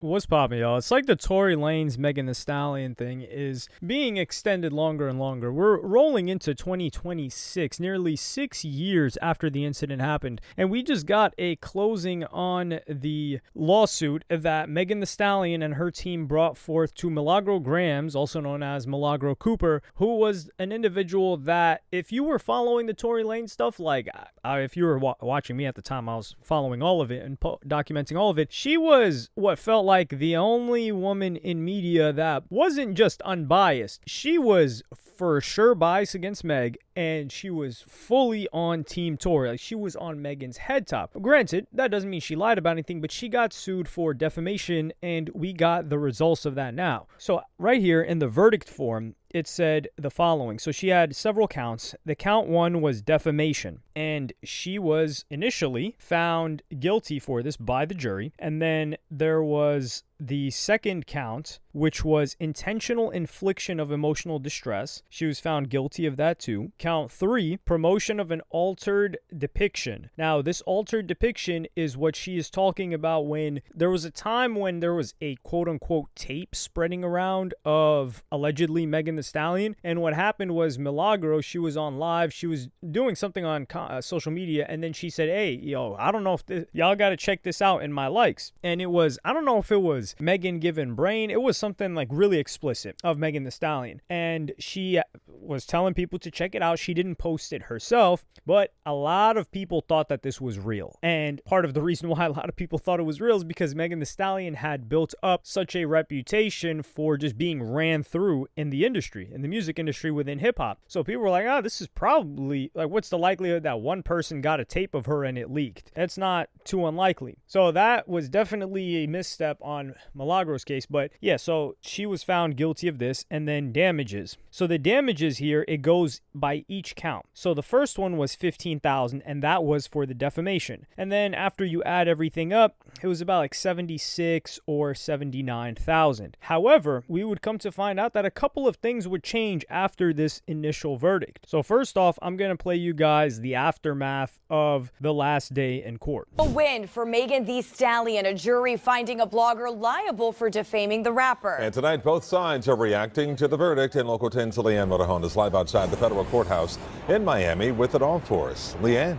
What's poppin', y'all? It's like the Tory Lanez Megan Thee Stallion thing is being extended longer and longer. We're rolling into 2026, nearly 6 years after the incident happened, and we just got a closing on the lawsuit that Megan Thee Stallion and her team brought forth to Milagro Grams, also known as Milagro Cooper, who was an individual that, if you were following the Tory Lanez stuff, like if you were watching me at the time, I was following all of it and documenting all of it. She was what felt like the only woman in media that wasn't just unbiased. She was for sure biased against Meg, and she was fully on Team Tory. Like, she was on Megan's head top. Granted, that doesn't mean she lied about anything, but she got sued for defamation, and we got the results of that now. So right here in the verdict form, it said the following. So she had several counts. The count one was defamation, and she was initially found guilty for this by the jury. And then there was the second count, which was intentional infliction of emotional distress. She was found guilty of that too. Count 3, promotion of an altered depiction. Now, this altered depiction is what she is talking about when there was a time when there was a quote-unquote tape spreading around of allegedly Megan Thee Stallion. And what happened was Milagro, she was on live. She was doing something on social media, and then she said, hey, yo, I don't know if y'all got to check this out in my likes. And it was, I don't know if it was Megan giving brain. It was something like really explicit of Megan Thee Stallion. And she was telling people to check it out. She didn't post it herself, but a lot of people thought that this was real. And part of the reason why a lot of people thought it was real is because Megan Thee Stallion had built up such a reputation for just being ran through in the industry, in the music industry within hip hop. So people were like, oh, this is probably like, what's the likelihood that one person got a tape of her and it leaked? That's not too unlikely. So that was definitely a misstep on Milagro's case. But yeah, so she was found guilty of this. And then damages. So the damages here, it goes by each count. So the first one was $15,000, and that was for the defamation. And then after you add everything up, it was about like $76,000 or $79,000. However, we would come to find out that a couple of things would change after this initial verdict. So first off, I'm going to play you guys the aftermath of the last day in court. A win for Megan Thee Stallion, a jury finding a blogger liable for defaming the rapper. And tonight, both sides are reacting to the verdict. In Local 10's Leanne Motorhone is live outside the federal courthouse in Miami with it all for us. Leanne.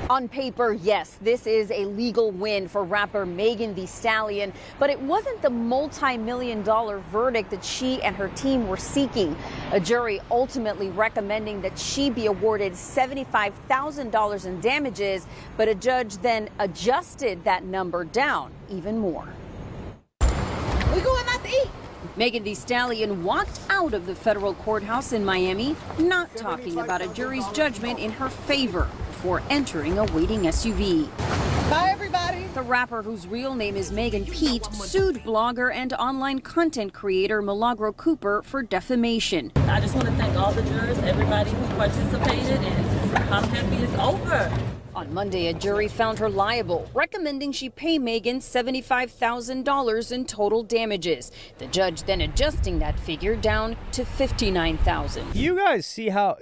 On paper, yes, this is a legal win for rapper Megan Thee Stallion, but it wasn't the multi-million-dollar verdict that she and her team were seeking. A jury ultimately recommending that she be awarded $75,000 in damages, but a judge then adjusted that number down even more. We going out to eat. Megan Thee Stallion walked out of the federal courthouse in Miami, not talking about a jury's judgment in her favor before entering a waiting SUV. Bye, everybody. The rapper, whose real name is Megan Pete, sued blogger and online content creator Milagro Cooper for defamation. I just want to thank all the jurors, everybody who participated, and I'm happy it's over. On Monday, a jury found her liable, recommending she pay Megan $75,000 in total damages. The judge then adjusting that figure down to $59,000. You guys see how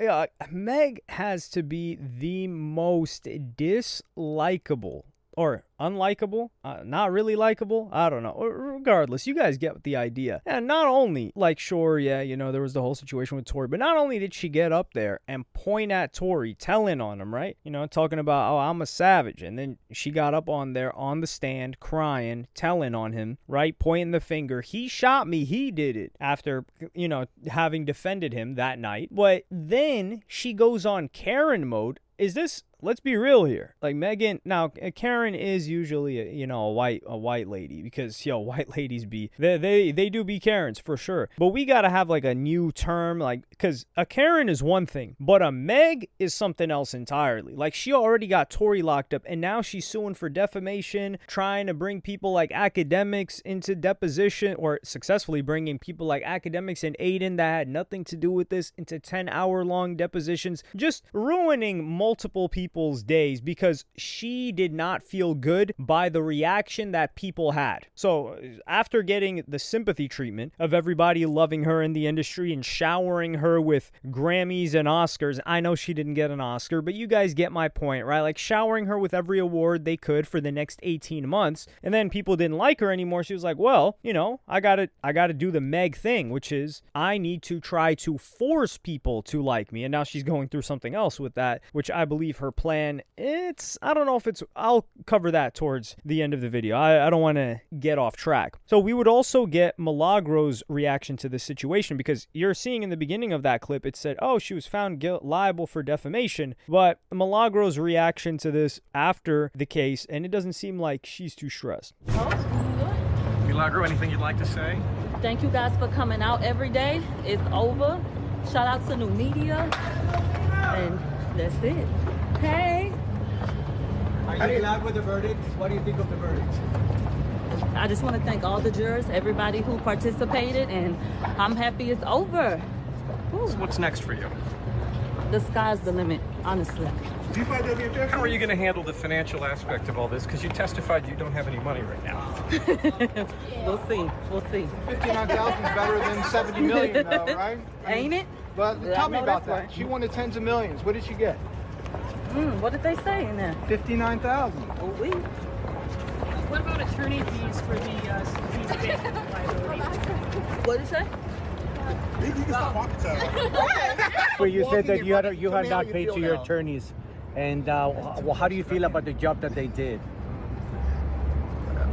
Meg has to be the most dislikable or unlikable, not really likable, I don't know. Regardless, you guys get the idea. And not only, like, sure, yeah, you know, there was the whole situation with Tory, but not only did she get up there and point at Tory, telling on him, right? You know, talking about, oh, I'm a savage. And then she got up on there on the stand crying, telling on him, right? Pointing the finger. He shot me. He did it, after, you know, having defended him that night. But then she goes on Karen mode. Is this, let's be real here. Like, Megan, now Karen is usually a white lady, because white ladies they do be Karens for sure. But we gotta have like a new term, like, because a Karen is one thing, but a Meg is something else entirely. Like, she already got Tory locked up, and now she's suing for defamation, trying to bring people like academics into deposition, or successfully bringing people like academics and Aiden that had nothing to do with this into 10-hour-long depositions, just ruining multiple multiple people's days because she did not feel good by the reaction that people had. So after getting the sympathy treatment of everybody loving her in the industry and showering her with Grammys and Oscars, I know she didn't get an Oscar, but you guys get my point, right? Like showering her with every award they could for the next 18 months, and then people didn't like her anymore. She was like, well, you know, I gotta do the Meg thing, which is I need to try to force people to like me. And now she's going through something else with that, which I believe her plan, I don't know if I'll cover that towards the end of the video. I don't want to get off track. So we would also get Milagro's reaction to this situation, because you're seeing in the beginning of that clip, it said, oh, she was found liable for defamation, but Milagro's reaction to this after the case, and it doesn't seem like she's too stressed. Milagro, anything you'd like to say? Thank you guys for coming out every day. It's over. Shout out to new media. And that's it. Hey. Are you glad with the verdict? What do you think of the verdict? I just want to thank all the jurors, everybody who participated, and I'm happy it's over. So what's next for you? The sky's the limit, honestly. How are you going to handle the financial aspect of all this? Because you testified you don't have any money right now. We'll see. We'll see. 59,000 is better than 70 million, though, right? Ain't it? But Yeah, tell I me know about that's that. right. She wanted tens of millions. What did she get? What did they say in there? 59,000. Oh, we. What about attorney fees for these big liabilities? What did you say? Where you said that you had Tell me how not you paid feel to your now. attorneys, and how do you feel about the job that they did?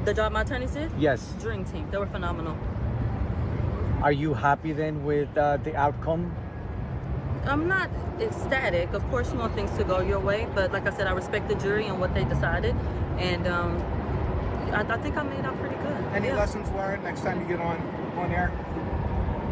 The job my attorneys did? Yes. Dream team. They were phenomenal. Are you happy then with the outcome? I'm not ecstatic. Of course, you want things to go your way, but like I said, I respect the jury and what they decided, and I think I made out pretty good. Any Yeah. lessons learned next time you get on air?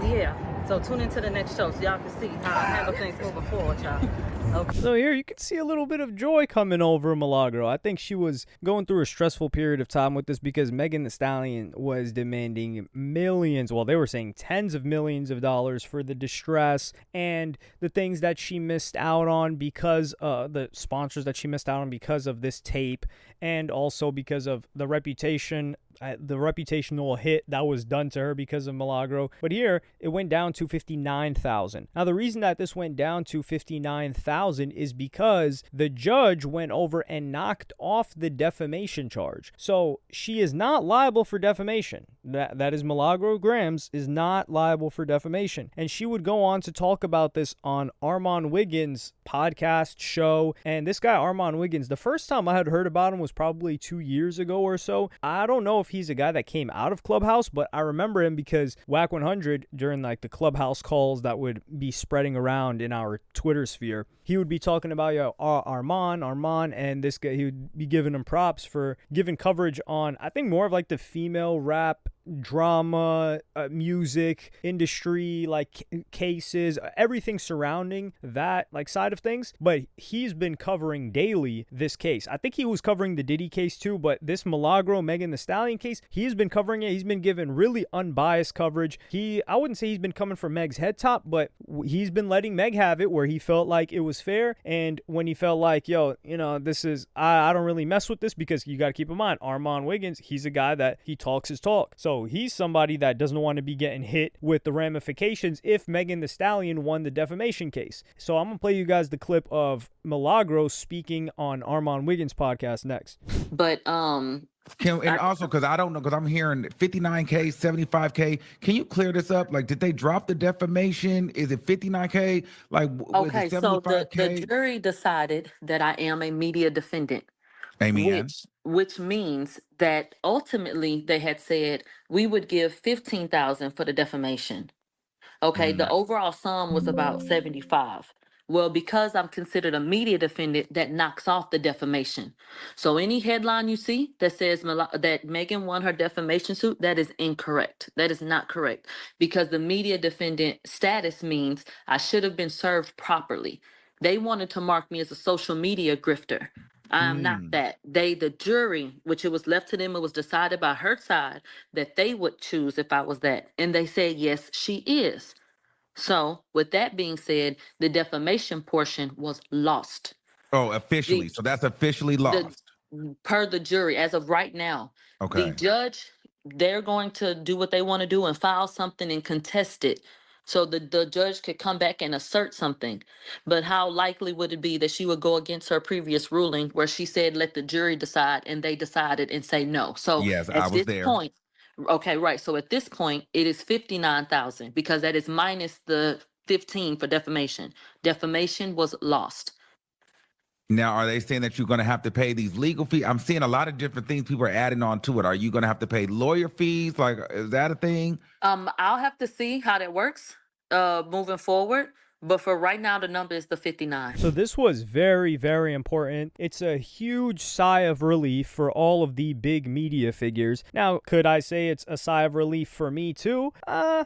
Yeah. So tune into the next show so y'all can see how I handle things moving forward, y'all. Okay. So here you can see a little bit of joy coming over Milagro. I think she was going through a stressful period of time with this because Megan Thee Stallion was demanding millions, well, they were saying tens of millions of dollars for the distress and the things that she missed out on because the sponsors that she missed out on because of this tape, and also because of the reputational hit that was done to her because of Milagro. But here it went down to $59,000. Now the reason that this went down to $59,000 is because the judge went over and knocked off the defamation charge. So she is not liable for defamation. That is Milagro Grams is not liable for defamation. And she would go on to talk about this on Armand Wiggins' podcast show. And this guy Armand Wiggins, the first time I had heard about him was probably 2 years ago or so. I don't know if he's a guy that came out of Clubhouse, but I remember him because Whack 100 during like the Clubhouse calls that would be spreading around in our Twitter sphere, he would be talking about Armand, and this guy, he would be giving him props for giving coverage on, I think, more of like the female rap drama, music industry, like cases, everything surrounding that like side of things. But he's been covering daily this case. I think he was covering the Diddy case too, but this Milagro Megan Thee Stallion case, he's been covering it. He's been given really unbiased coverage. I wouldn't say he's been coming from Meg's head top, but he's been letting Meg have it where he felt like it was fair, and when he felt like, yo, you know, this is, I don't really mess with this, because you got to keep in mind, Armand Wiggins, he's a guy that he talks his talk. So he's somebody that doesn't want to be getting hit with the ramifications if Megan Thee Stallion won the defamation case. So I'm going to play you guys the clip of Milagro speaking on Armand Wiggins' podcast next. But and also, because I don't know, because I'm hearing 59K, 75K. Can you clear this up? Like, did they drop the defamation? Is it 59K? Like, okay, is it so the 75K? jury decided that I am a media defendant. Amen. Which means that ultimately they had said we would give 15,000 for the defamation. Okay, the overall sum was about 75. Well, because I'm considered a media defendant, that knocks off the defamation. So any headline you see that says that Megan won her defamation suit, that is incorrect. That is not correct, because the media defendant status means I should have been served properly. They wanted to mark me as a social media grifter. I am not that. The jury, which it was left to them, it was decided by her side that they would choose if I was that. And they said, yes, she is. So with that being said, the defamation portion was lost. Oh, officially. The, So that's officially the lost. per the jury, as of right now, the Okay. judge, they're going to do what they want to do and file something and contest it. So the judge could come back and assert something. But how likely would it be that she would go against her previous ruling where she said, let the jury decide, and they decided and say no? So Yes, I at was this there. point, okay, right. So at this point, it is 59,000 because that is minus the 15 for defamation. Defamation was lost. Now, are they saying that you're going to have to pay these legal fees? I'm seeing a lot of different things people are adding on to it. Are you going to have to pay lawyer fees? Like, is that a thing? I'll have to see how that works moving forward. But for right now, the number is the 59. So this was very, very important. It's a huge sigh of relief for all of the big media figures. Now, could I say it's a sigh of relief for me too?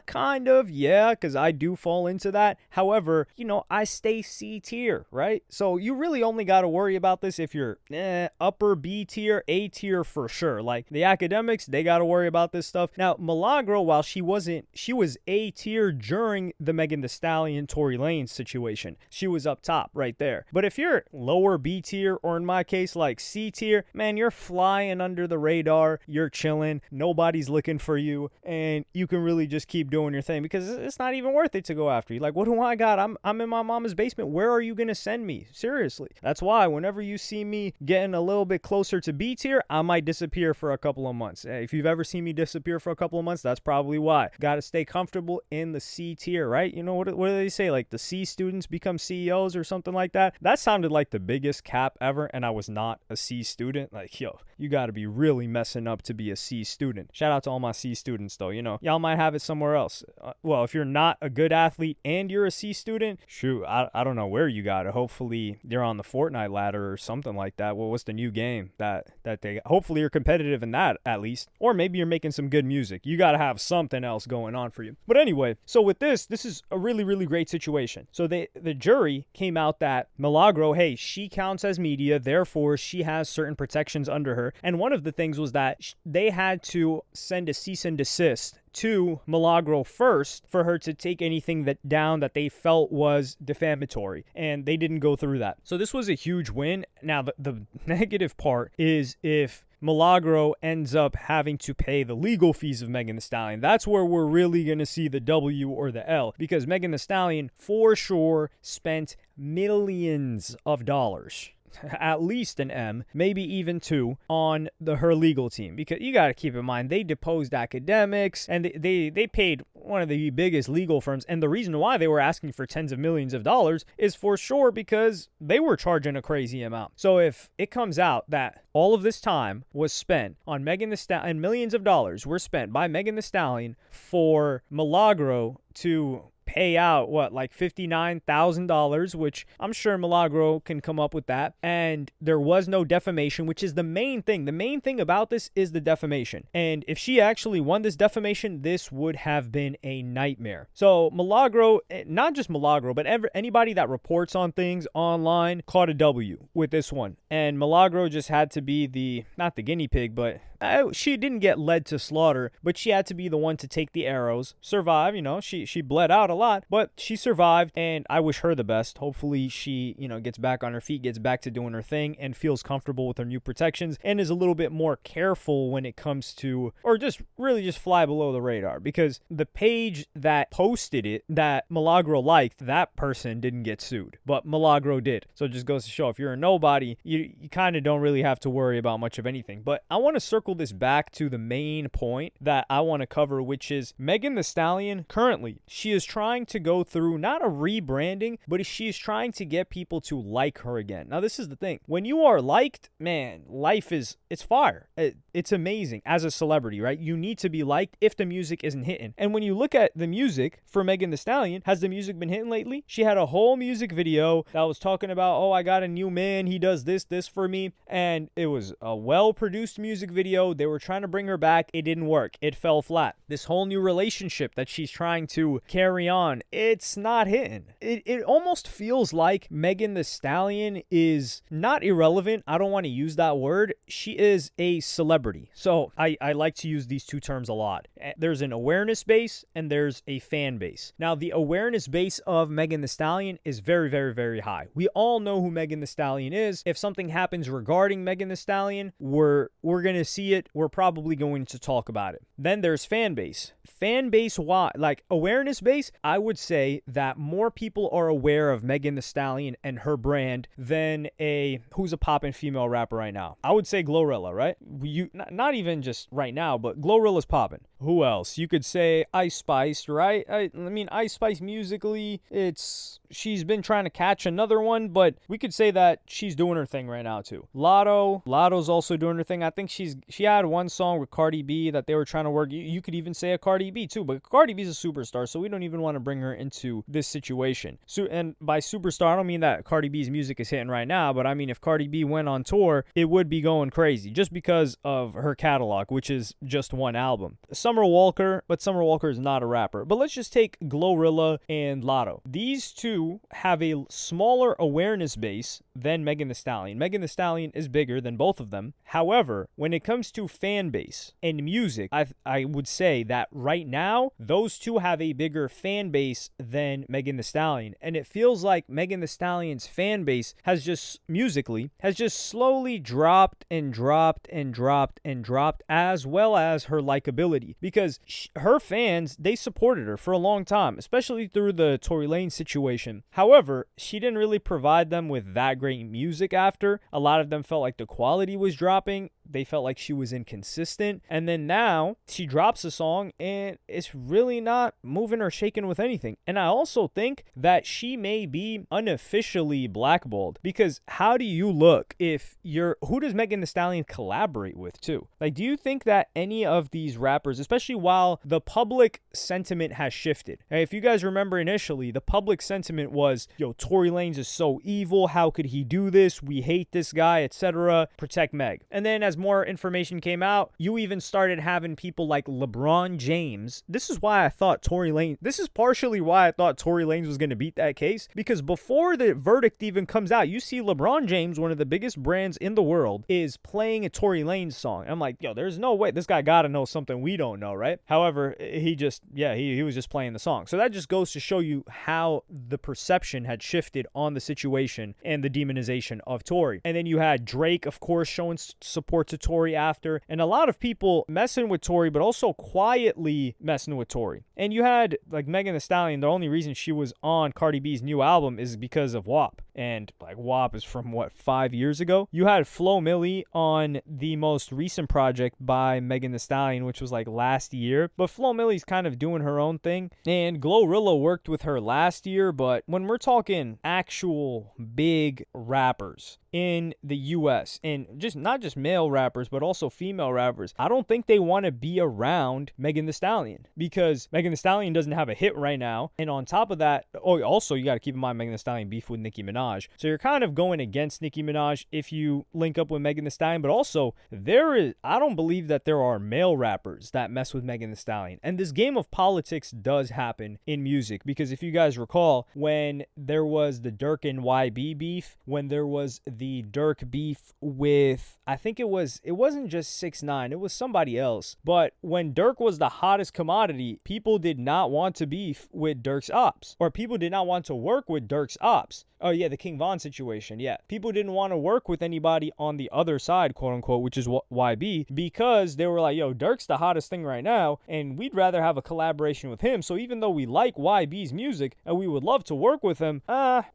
Kind of, yeah, because I do fall into that. However, I stay C tier, right? So you really only got to worry about this if you're upper B tier, A tier for sure. Like the academics, they got to worry about this stuff. Now, Milagro, while she was A tier during the Megan Thee Stallion, Tory Lanez situation. She was up top right there. But if you're lower B tier, or in my case like C tier, man, you're flying under the radar, you're chilling, nobody's looking for you, and you can really just keep doing your thing because it's not even worth it to go after you. Like, what do I got? I'm in my mama's basement. Where are you gonna send me? Seriously. That's why whenever you see me getting a little bit closer to B tier, I might disappear for a couple of months. If you've ever seen me disappear for a couple of months, that's probably why. Gotta stay comfortable in the C tier, right? What do they say? Like the C students become CEOs or something like that. That sounded like the biggest cap ever, and I was not a C student. Like, yo, you got to be really messing up to be a C student. Shout out to all my C students, though. Y'all might have it somewhere else. Well, if you're not a good athlete and you're a C student, shoot, I don't know where you got it. Hopefully, you're on the Fortnite ladder or something like that. Well, what's the new game that they? Hopefully, you're competitive in that at least, or maybe you're making some good music. You got to have something else going on for you. But anyway, so with this is a really, really great situation. So the jury came out that Milagro, hey, she counts as media, therefore she has certain protections under her. And one of the things was that they had to send a cease and desist to Milagro first for her to take anything down that they felt was defamatory, and they didn't go through that. So this was a huge win. Now the negative part is if Milagro ends up having to pay the legal fees of Megan Thee Stallion. That's where we're really going to see the W or the L, because Megan Thee Stallion for sure spent millions of dollars, at least an M, maybe even two, on her legal team. Because you got to keep in mind, they deposed academics, and they paid one of the biggest legal firms. And the reason why they were asking for tens of millions of dollars is for sure because they were charging a crazy amount. So if it comes out that all of this time was spent on Megan Thee Stallion, and millions of dollars were spent by Megan Thee Stallion for Milagro to pay out like $59,000, which I'm sure Milagro can come up with that, and there was no defamation, which is the main thing. The main thing about this is the defamation, and if she actually won this defamation, this would have been a nightmare. So Milagro, not just Milagro, but anybody that reports on things online caught a W with this one, and Milagro just had to be not the guinea pig, but she didn't get led to slaughter, but she had to be the one to take the arrows, survive. She bled out a lot, but she survived, and I wish her the best. Hopefully she, gets back on her feet, gets back to doing her thing, and feels comfortable with her new protections, and is a little bit more careful when it comes to, or just really just fly below the radar, because the page that posted it that Milagro liked, that person didn't get sued, but Milagro did. So it just goes to show, if you're a nobody, you kind of don't really have to worry about much of anything. But I want to circle this back to the main point that I want to cover, which is Megan Thee Stallion currently, she is trying to go through not a rebranding, but she is trying to get people to like her again. Now this is the thing, when you are liked, man, life it's fire. It's amazing as a celebrity, right? You need to be liked if the music isn't hitting. And when you look at the music for Megan Thee Stallion, has the music been hitting lately? She had a whole music video that was talking about, oh, I got a new man, he does this for me, and it was a well-produced music video. They were trying to bring her back. It didn't work. It fell flat. This whole new relationship that she's trying to carry on, it's not hitting. It almost feels like Megan Thee Stallion is not irrelevant. I don't want to use that word. She is a celebrity. So I like to use these two terms a lot. There's an awareness base and there's a fan base. Now, the awareness base of Megan Thee Stallion is very, very, very high. We all know who Megan Thee Stallion is. If something happens regarding Megan Thee Stallion, we're going to see it. We're probably going to talk about it. Then there's fan base. Fan base, like awareness base, I would say that more people are aware of Megan Thee Stallion and her brand than who's a poppin' female rapper right now. I would say Glorilla, right? Not even just right now, but Glorilla's poppin'. Who else? You could say Ice Spice, right? I mean, Ice Spice musically, she's been trying to catch another one, but we could say that she's doing her thing right now too. Lotto's also doing her thing. I think she had one song with Cardi B that they were trying to work. You could even say a Cardi B too, but Cardi B's a superstar, so we don't even want to bring her into this situation. So, and by superstar, I don't mean that Cardi B's music is hitting right now, but I mean if Cardi B went on tour, it would be going crazy just because of her catalog, which is just one album. Summer Walker, but Summer Walker is not a rapper. But let's just take Glorilla and Lotto. These two have a smaller awareness base than Megan Thee Stallion. Megan Thee Stallion is bigger than both of them. However, when it comes to fan base and music, I would say that right now, those two have a bigger fan base than Megan Thee Stallion. And it feels like Megan Thee Stallion's fan base has just slowly dropped and dropped and dropped and dropped, as well as her likability. Because her fans, they supported her for a long time, especially through the Tory Lanez situation. However, she didn't really provide them with that great music after. A lot of them felt like the quality was dropping. They felt like she was inconsistent. And then now she drops a song and it's really not moving or shaking with anything. And I also think that she may be unofficially blackballed, because how do you look if who does Megan Thee Stallion collaborate with too? Like, do you think that any of these rappers, especially while the public sentiment has shifted? Now, if you guys remember initially, the public sentiment was, yo, Tory Lanez is so evil. How could he do this? We hate this guy, etc. Protect Meg. And then as more information came out, you even started having people like LeBron James. This is partially why I thought Tory Lanez was going to beat that case, because before the verdict even comes out, you see LeBron James, one of the biggest brands in the world, is playing a Tory Lanez song. I'm like, yo, there's no way. This guy got to know something we don't know, right? However, he was just playing the song. So that just goes to show you how the perception had shifted on the situation and the demonization of Tory. And then you had Drake, of course, showing support to Tory after, and a lot of people messing with Tory, but also quietly messing with Tory. And you had like Megan Thee Stallion, the only reason she was on Cardi B's new album is because of WAP. And like WAP is from 5 years ago. You had Flo Milli on the most recent project by Megan Thee Stallion, which was like last year. But Flo Milli's kind of doing her own thing. And Glorilla worked with her last year. But when we're talking actual big rappers in the US, and just not just male rappers, but also female rappers, I don't think they want to be around Megan Thee Stallion, because Megan Thee Stallion doesn't have a hit right now. And on top of that, also you got to keep in mind Megan Thee Stallion beef with Nicki Minaj. So you're kind of going against Nicki Minaj if you link up with Megan Thee Stallion. But also I don't believe that there are male rappers that mess with Megan Thee Stallion. And this game of politics does happen in music, because if you guys recall, when there was the Dirk and YB beef, when there was the Dirk beef with, I think it wasn't just 6ix9ine, it was somebody else. But when Dirk was the hottest commodity, people did not want to beef with Dirk's ops, or people did not want to work with Dirk's ops. Oh yeah, the King Von situation. Yeah, people didn't want to work with anybody on the other side, quote unquote, which is YB, because they were like, yo, Dirk's the hottest thing right now, and we'd rather have a collaboration with him. So even though we like YB's music and we would love to work with him,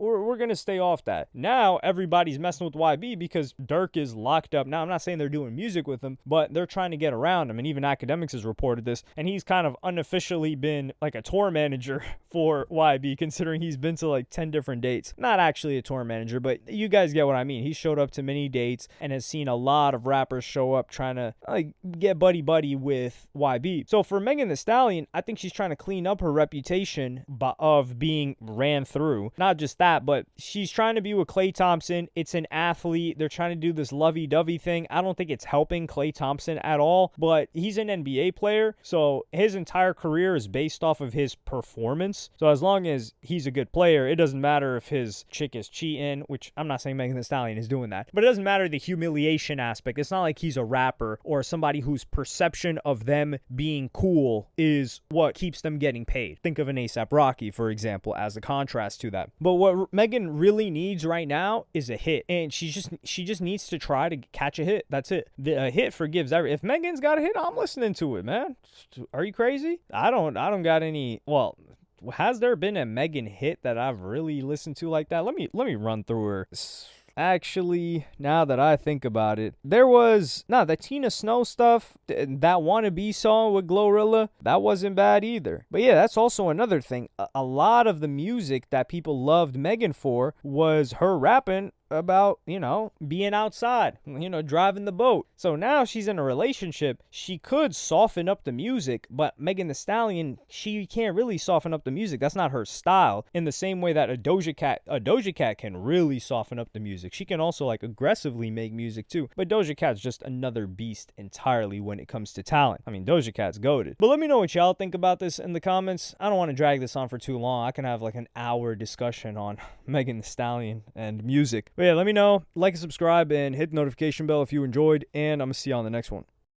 we're gonna stay off that. Now everybody's messing with YB because Dirk is locked up. Now I'm not saying they're doing music with him, but they're trying to get around him, and even Academics has reported this, and he's kind of unofficially been like a tour manager for YB, considering he's been to like 10 different dates. Not actually a tour manager, but you guys get what I mean. He showed up to many dates and has seen a lot of rappers show up trying to like get buddy with YB. So for Megan Thee Stallion, I think she's trying to clean up her reputation of being ran through. Not just that, but she's trying to be with Klay Thompson. It's an athlete. They're trying to do this lovey-dovey thing. I don't think it's helping Klay Thompson at all, but he's an NBA player, so his entire career is based off of his performance. So as long as he's a good player, it doesn't matter if his chick is cheating, which I'm not saying Megan Thee Stallion is doing that, but it doesn't matter the humiliation aspect. It's not like he's a rapper or somebody whose perception of them being cool is what keeps them getting paid. Think of an A$AP Rocky, for example, as a contrast to that. But what Megan really needs right now is a hit, and she just needs to try to catch a hit. That's it. A hit forgives every. If Megan's got a hit, I'm listening to it, man. Are you crazy? I don't got any. Well, has there been a Megan hit that I've really listened to like that? Let me run through her. Actually, now that I think about it, there was the Tina Snow stuff, that Wannabe song with Glorilla, that wasn't bad either. But yeah, that's also another thing. A lot of the music that people loved Megan for was her rapping about, being outside, driving the boat. So now she's in a relationship. She could soften up the music, but Megan Thee Stallion, she can't really soften up the music. That's not her style. In the same way that a Doja Cat can really soften up the music. She can also aggressively make music too. But Doja Cat's just another beast entirely when it comes to talent. I mean, Doja Cat's goated. But let me know what y'all think about this in the comments. I don't want to drag this on for too long. I can have an hour discussion on Megan Thee Stallion and music. But yeah, let me know. Like and subscribe and hit the notification bell if you enjoyed, and I'm going to see you on the next one.